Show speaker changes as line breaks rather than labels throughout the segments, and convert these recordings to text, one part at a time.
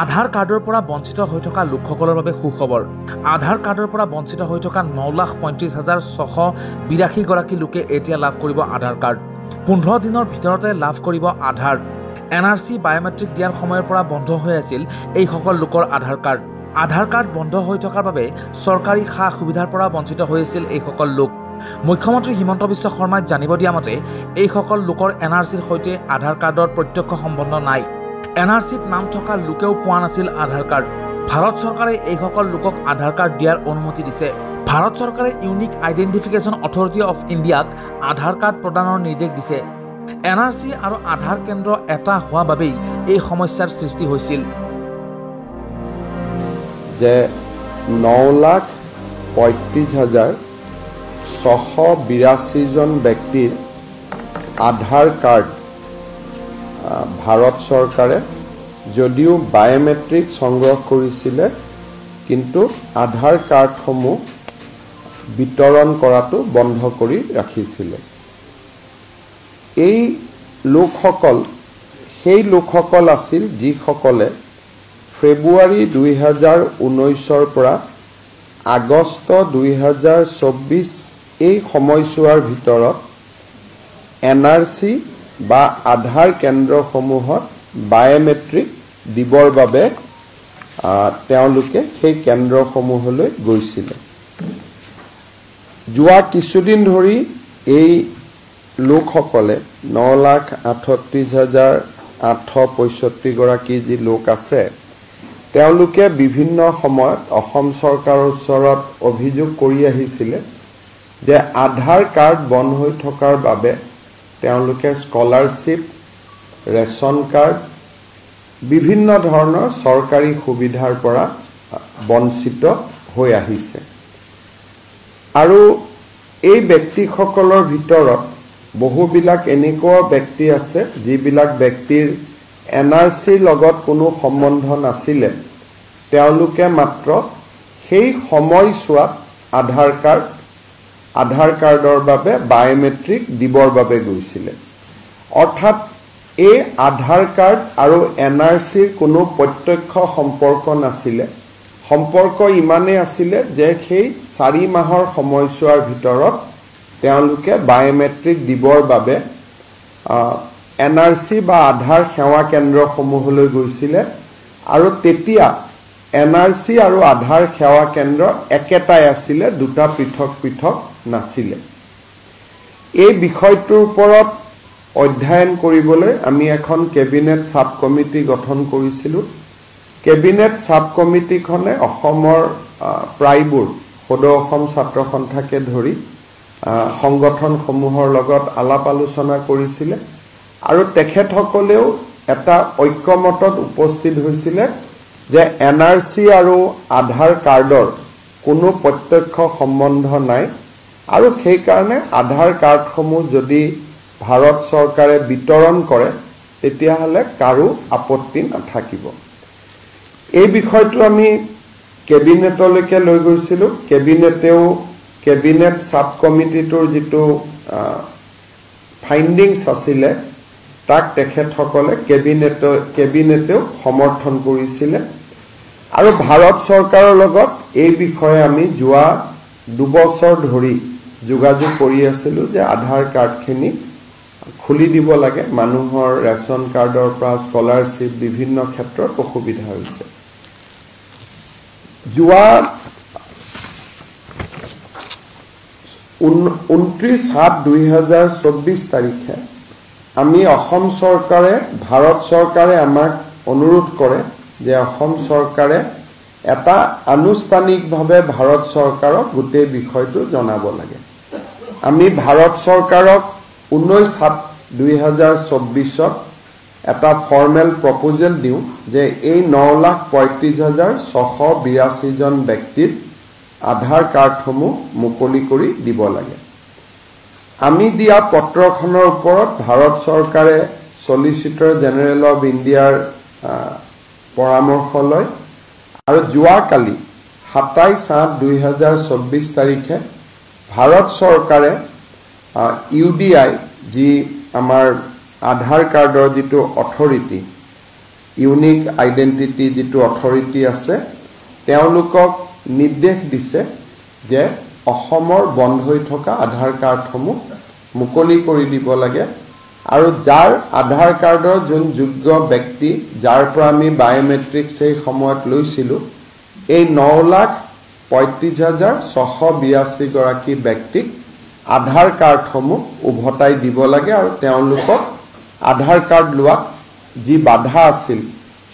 আধাৰ কাৰ্ডৰ পৰা বঞ্চিত হৈ থকা লোকসকলৰ বাবে সুখবৰ। আধাৰ কাৰ্ডৰ পৰা বঞ্চিত হৈ থকা 9,35,682 গৰাকী লোকে এতিয়া লাভ কৰিব আধাৰ কাৰ্ড। 15 দিনৰ ভিতৰতে লাভ কৰিব আধাৰ। NRC বায়োমেট্ৰিক দিয়াৰ সময়ৰ পৰা বন্ধ হৈ আছিল এইসকল লোকৰ আধাৰ কাৰ্ড। আধাৰ কাৰ্ড বন্ধ হৈ থকাৰ বাবে চৰকাৰী সা সুবিধাৰ পৰা বঞ্চিত হৈ আছিল এইসকল লোক। মুখ্যমন্ত্ৰী হিমন্ত বিশ্ব শৰ্মাই জানিব দিয়া মতে এইসকল লোকৰ NRCৰ সৈতে আধাৰ কাৰ্ডৰ প্ৰত্যক্ষ সম্বন্ধ নাই। NRCত নাম থকা লোকেও পোৱা নাছিল আধাৰ কাৰ্ড। ভাৰত চৰকাৰে এইসকল লোকক আধাৰ কাৰ্ড দিয়াৰ অনুমতি দিছে। ভাৰত চৰকাৰে ইউনিক আইডেণ্টিফিকেশ্যন অথৰিটি অফ ইণ্ডিয়াক আধাৰ কাৰ্ড প্ৰদানৰ নিৰ্দেশ দিছে। NRC আৰু আধাৰ কেন্দ্ৰ এটা হোৱা বাবেই এই সমস্যাৰ সৃষ্টি হৈছিল।
যে 9,35,682 জন ব্যক্তিৰ আধাৰ কাৰ্ড ভাৰত চৰকাৰে যদিও বায়োমেট্ৰিক সংগ্ৰহ কৰিছিলে কিন্তু আধাৰ কাৰ্ডসমূহ বিতৰণ কৰাটো বন্ধ কৰি ৰাখিছিলে। এই লোকসকল সেই লোকসকল আছিল যিসকলে ফেব্ৰুৱাৰী 2019 পৰা আগষ্ট 2024 এই সময়ছোৱাৰ ভিতৰত NRC বা আধাৰ কেন্দ্ৰসমূহত বায়োমেট্ৰিক দিবৰ বাবে তেওঁলোকে সেই কেন্দ্ৰসমূহলৈ গৈছিলে। যোৱা কিছুদিন ধৰি এই লোকসকলে 9,38,865 গৰাকী যি লোক আছে তেওঁলোকে বিভিন্ন সময়ত অসম চৰকাৰৰ ওচৰত অভিযোগ কৰি আহিছিলে যে আধাৰ কাৰ্ড বন্ধ হৈ থকাৰ বাবে তেওঁলোকে স্কলাৰশ্বিপ, ৰেচন কাৰ্ড, বিভিন্ন ধৰণৰ চৰকাৰী সুবিধাৰ পৰা বঞ্চিত হৈ আহিছে। আৰু এই ব্যক্তিসকলৰ ভিতৰত বহুবিলাক এনেকুৱা ব্যক্তি আছে যিবিলাক ব্যক্তিৰ NRCৰ লগত কোনো সম্বন্ধ নাছিলে। তেওঁলোকে মাত্ৰ সেই সময়ছোৱাত আধাৰ কাৰ্ডৰ বাবে বায়োমেট্ৰিক দিবৰ বাবে গৈছিলে। অৰ্থাৎ এই আধাৰ কাৰ্ড আৰু NRCৰ কোনো প্ৰত্যক্ষ সম্পৰ্ক নাছিলে। সম্পৰ্ক ইমানেই আছিলে যে সেই 4 মাহৰ সময়ছোৱাৰ ভিতৰত তেওঁলোকে বায়োমেট্ৰিক দিবৰ বাবে NRC বা আধাৰ সেৱা কেন্দ্ৰসমূহলৈ গৈছিলে আৰু তেতিয়া NRC আৰু আধাৰ সেৱা কেন্দ্ৰ একেটাই আছিলে, দুটা পৃথক পৃথক নাছিলে। এই বিষয়টোৰ ওপৰত অধ্যয়ন কৰিবলৈ আমি এখন কেবিনেট সাব কমিটি গঠন কৰিছিলোঁ। কেবিনেট সাব কমিটিখনে অসমৰ প্ৰায়বোৰ সদৌ অসম ছাত্ৰ সন্থাকে ধৰি সংগঠনসমূহৰ লগত আলাপ আলোচনা কৰিছিলে আৰু তেখেতসকলেও এটা ঐক্যমতত উপস্থিত হৈছিলে যে NRC আৰু আধাৰ কাৰ্ডৰ কোনো প্ৰত্যক্ষ সম্বন্ধ নাই আৰু সেই কাৰণে আধাৰ কাৰ্ডসমূহ যদি ভাৰত চৰকাৰে বিতৰণ কৰে তেতিয়াহ'লে কাৰো আপত্তি নাথাকিব। এই বিষয়টো আমি কেবিনেটলৈকে লৈ গৈছিলোঁ। কেবিনেট সাব কমিটিটোৰ যিটো ফাইণ্ডিংছ আছিলে তাক তেখেতসকলে কেবিনেটেও সমৰ্থন কৰিছিলে আৰু ভাৰত চৰকাৰৰ লগত এই বিষয়ে আমি যোৱা 2 বছৰ ধৰি যোগাযোগ কৰি আছিলোঁ যে আধাৰ কাৰ্ডখিনি খুলি দিব লাগে। মানুহৰ ৰেচন কাৰ্ডৰ পৰা স্কলাৰশ্বিপ বিভিন্ন ক্ষেত্ৰত অসুবিধা হৈছে। যোৱা 29/7/2024 তাৰিখে আমি অসম চৰকাৰে ভাৰত চৰকাৰে আমাক অনুৰোধ কৰে যে অসম চৰকাৰে এটা আনুষ্ঠানিকভাৱে ভাৰত চৰকাৰক গোটেই বিষয়টো জনাব লাগে। আমি ভাৰত চৰকাৰক 19/7/2024 এটা ফৰ্মেল প্ৰপ'জেল দিওঁ যে এই 9,35,682 জন ব্যক্তিৰ আধাৰ কাৰ্ডসমূহ মুকলি কৰি দিব লাগে। আমি দিয়া পত্ৰখনৰ ওপৰত ভাৰত চৰকাৰে সলিচিটৰ জেনেৰেল অফ ইণ্ডিয়াৰ পৰামৰ্শ লয় আৰু যোৱাকালি 27/8/2024 তাৰিখে ভাৰত চৰকাৰে UDI যি আমাৰ আধাৰ কাৰ্ডৰ যিটো অথৰিটি ইউনিক আইডেন্টিটি যেটো অথৰিটি আছে তেওঁলোকক নিৰ্দেশ দিছে যে অসমৰ বন্ধ হৈ থকা আধাৰ কাৰ্ডসমূহ মুকলি কৰি দিব লাগে আৰু যাৰ আধাৰ কাৰ্ডৰ যোন যোগ্য ব্যক্তি যাৰ পৰা আমি বায়োমেট্ৰিক্স এই সময়ত লৈছিলো এই 9,35,682 গৰাকী ব্যক্তিক আধাৰ কাৰ্ডসমূহ উভতাই দিব লাগে আৰু তেওঁলোকক আধাৰ কাৰ্ড লোৱাত যি বাধা আছিল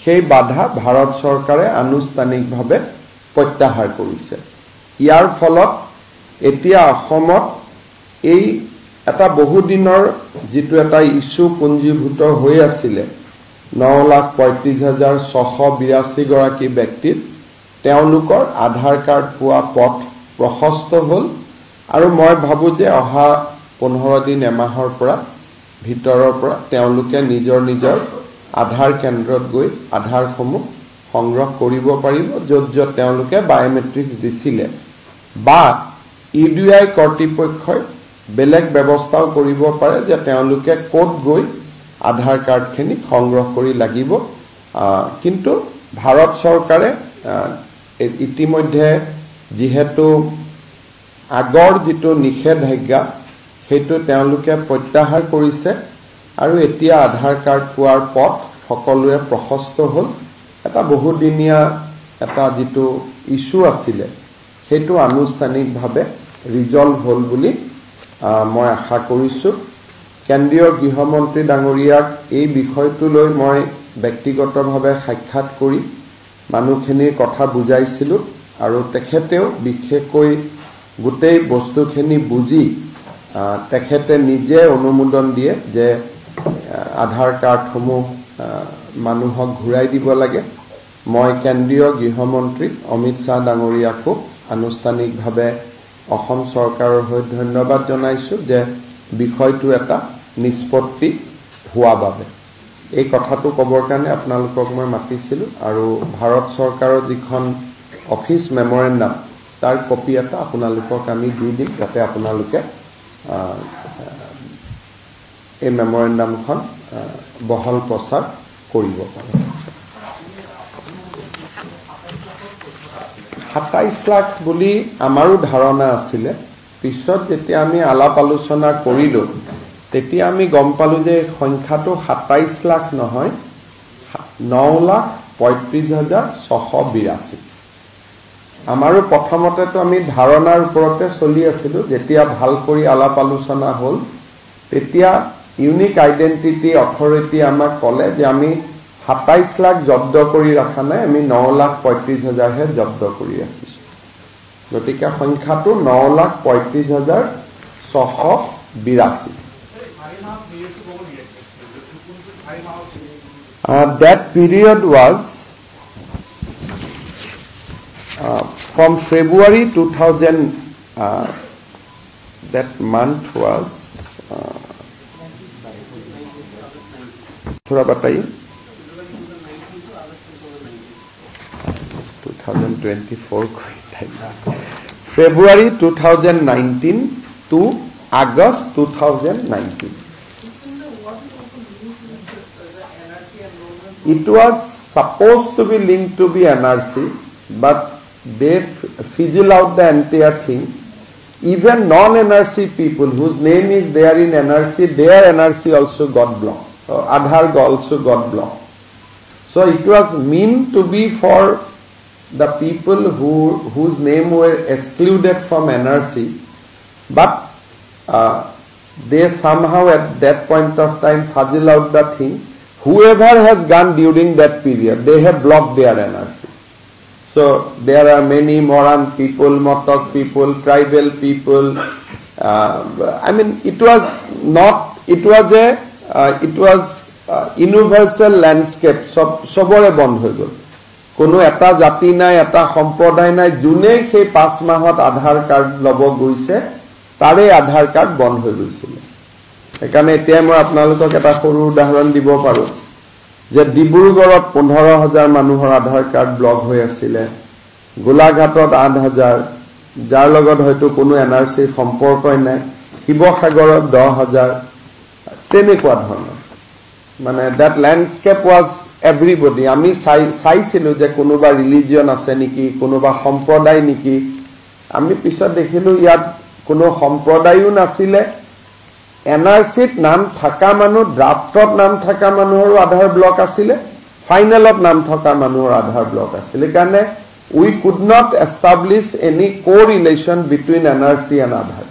সেই বাধা ভাৰত চৰকাৰে আনুষ্ঠানিকভাৱে প্ৰত্যাহাৰ কৰিছে ইয়াৰ ফলত এতিয়া অসমত এই এটা বহুদিনৰ যেটো এটা ইস্যু পুঞ্জীভূত হৈ আছিল 9,35,682 গৰাকী ব্যক্তিৰ তেওঁলোকৰ আধাৰ কাৰ্ড পোৱা পথ প্ৰশস্ত হ'ল আৰু মই ভাবো যে অহা 15 দিন এমাহৰ পৰা ভিতৰৰ পৰা তেওঁলোকে নিজৰ আধাৰ কেন্দ্ৰত গৈ আধাৰসমূহ সংগ্ৰহ কৰিব পাৰিব য'ত তেওঁলোকে বায়োমেট্ৰিক্স দিছিলে বা ইউডিআই কৰ্তৃপক্ষই বেলেগ ব্যৱস্থাও কৰিব পাৰে যে তেওঁলোকে কোড গৈ আধাৰ কাৰ্ডখিনি সংগ্ৰহ কৰি লাগিব কিন্তু ভাৰত চৰকাৰে ইতিমধ্যে যেহেতু আগৰ যেটো নিষেধাজ্ঞা সেইটো তেওঁলোকে প্ৰত্যাহাৰ কৰিছে আৰু এতিয়া আধাৰ কাৰ্ড পোৱাৰ পথ সকলোৰে প্ৰশস্ত হ'ল এটা বহুদিনীয়া এটা যেটো ইস্যু আছিল সেইটো আনুষ্ঠানিকভাৱে ৰিজলভ হ'ল বুলি মই আশা কৰিছো কেন্দ্ৰীয় গৃহমন্ত্ৰী ডাঙৰীয়াক এই বিষয়টো লৈ মই ব্যক্তিগতভাৱে সাক্ষাৎ কৰি মানুহখিনিৰ কথা বুজাইছিলো আৰু তেখেতেও বিশেষকৈ গোটেই বস্তুখিনি বুজি তেখেতে নিজে অনুমোদন দিয়ে যে আধাৰ কাৰ্ডসমূহ মানুহক ঘূৰাই দিব লাগে মই কেন্দ্ৰীয় গৃহমন্ত্ৰী অমিত শাহ ডাঙৰীয়াকো আনুষ্ঠানিকভাৱে অসম চৰকাৰৰ হৈ ধন্যবাদ জনাইছো যে বিষয়টো এটা নিষ্পত্তি হোৱা বাবে এই কথাটো কবৰ কাৰণে আপোনালোকক মই মাতিছিলো আৰু ভাৰত চৰকাৰৰ যিখন অফিচ মেমৰেণ্ডাম তাৰ কপি এটা আপোনালোকক আমি দি দিম যাতে আপোনালোকে এই মেমৰেণ্ডামখন বহল প্ৰচাৰ কৰিব পাৰে 27 লাখ বুলি আমাৰো ধাৰণা আছিল পিছত যেতিয়া আমি আলাপ আলোচনা কৰিলো তেতিয়া আমি গম পালো যে সংখ্যাটো 27 লাখ নহয় 9,35,682 আমাৰো প্ৰথমতেতো আমি ধাৰণাৰ ওপৰতে চলি আছিলো যেতিয়া ভাল কৰি আলাপ আলোচনা হ'ল তেতিয়া ইউনিক আইডেন্টিটি অথৰিটি আমাক ক'লে যে আমি 27 লাখ জব্দ কৰি ৰাখা নাই আমি 9,35,000 হে জব্দ কৰি ৰাখিছো গতিকে সংখ্যাটো 9,35,682 that period was from February 2000 that month was थोड़ा बताइए 2024 February 2019 to August 2019 it was supposed to be linked to be NRC but they fizzle out the entire thing even non-NRC people whose name is there in NRC their NRC also got blocked Aadhaar also got blocked so it was meant to be for the people whose name were excluded from NRC but they somehow at that point of time fuzzle out the thing whoever has gone during that period they have blocked their NRC so there are many Moran people Motok people tribal people I mean it was universal landscape sobore bond hoy gol কোনো এটা জাতি নাই এটা সম্প্ৰদায় নাই জুনে সেই 5 মাহত আধাৰ কাৰ্ড লব গৈছে তাৰে আধাৰ কাৰ্ড বন্ধ হৈ গৈছিল একানে এতিয়া মই আপোনালোকক এটা সৰু উদাহৰণ দিব পাৰো যে ডিব্ৰুগড়ত 15,000 মানুহৰ আধাৰ কাৰ্ড ব্লক হৈ আছিল গোলাঘাটত 8,000 যাৰ লগত হয়তো কোনো এনআৰসি সম্পৰ্কই নাই শিৱসাগৰত 10,000 তেনেকুৱা ধৰণৰ মানে that landscape was everybody. আমি চাইছিলোঁ যে কোনোবা ৰিলিজিয়ন আছে নেকি, কোনোবা সম্প্ৰদায় নেকি. আমি পিছত দেখিলোঁ ইয়াত কোনো সম্প্ৰদায়ো নাছিলে. NRCত নাম থকা মানুহ, ড্ৰাফটত নাম থকা মানুহৰো আধাৰ ব্লক আছিলে, ফাইনেলত নাম থকা মানুহৰ আধাৰ ব্লক আছিলে. সেইকাৰণে we could not establish any correlation between NRC and Aadhaar.